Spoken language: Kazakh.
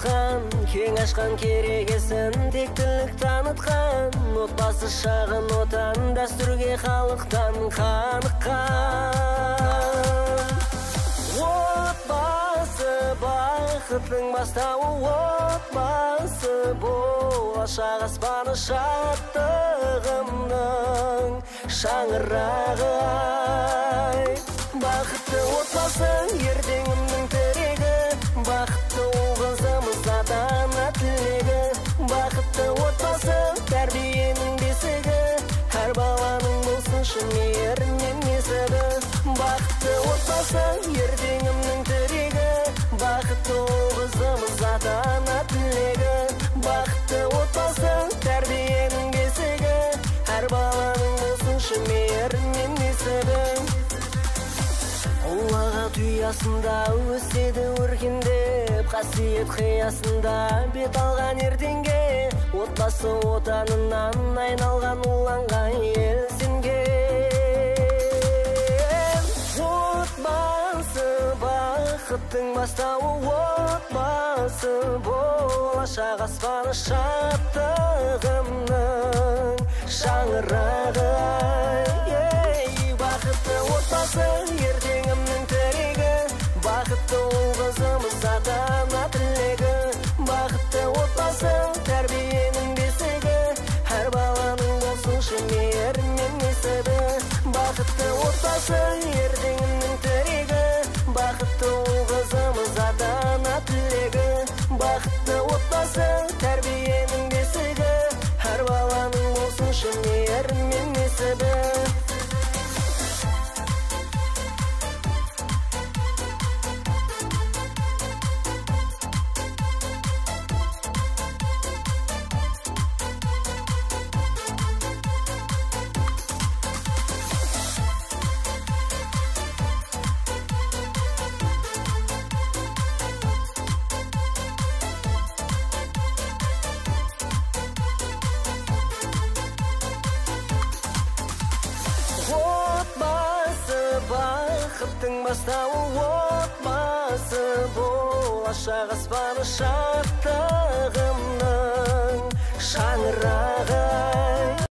танытқан, кең ашқан керегесін тектілік танытқан. Отбасы шағын отан, дәстүрге халықтан қаныққан. Отбасы бақыттың бастауы, отбасы болашақ аспаны шаттығымның шаңырағы. Бақытты отбасың ертеңімнің тірегі, бақытты ұл қызымыз ата-ана тілегі. Бақытты отбасы тәрбиенің бесігі, әр баланың болсыншы мейірім мен несібі. Бақытты отбасы ертеңімнің тірегі, бақытты ұл қызымыз ата-ана тілегі. Бақытты отбасы тәрбиенің бесігі, әр баланың болсыншы мейірім мен несібі. Ұлаға тұясында өседі өркендеп, қасиет қиясында бет алған ертеңге. Отбасы отанынан айналған уланған ел сенген. Отбасы бақыттың бастауы, отбасы болашақ аспаны шаттығымның шаңырағы. Бақытты отбасы ертеңімнің тірегі, бақытты ұл қызымыз ата-ана тілегі. Бақытты отбасы тәрбиенің бесігі, әр баланың болсыншы мейірім мен несібі. Бақытты отбасы ертеңімнің тірегі, бақытты ұл қызымыз ата-ана тілегі. Бақытты отбасы тәрбиенің бесігі, әр баланың болсыншы мейірім мен несібі. Бақыттың бастауы, отбасы болашақ аспаны шаттығымның шаңырағы.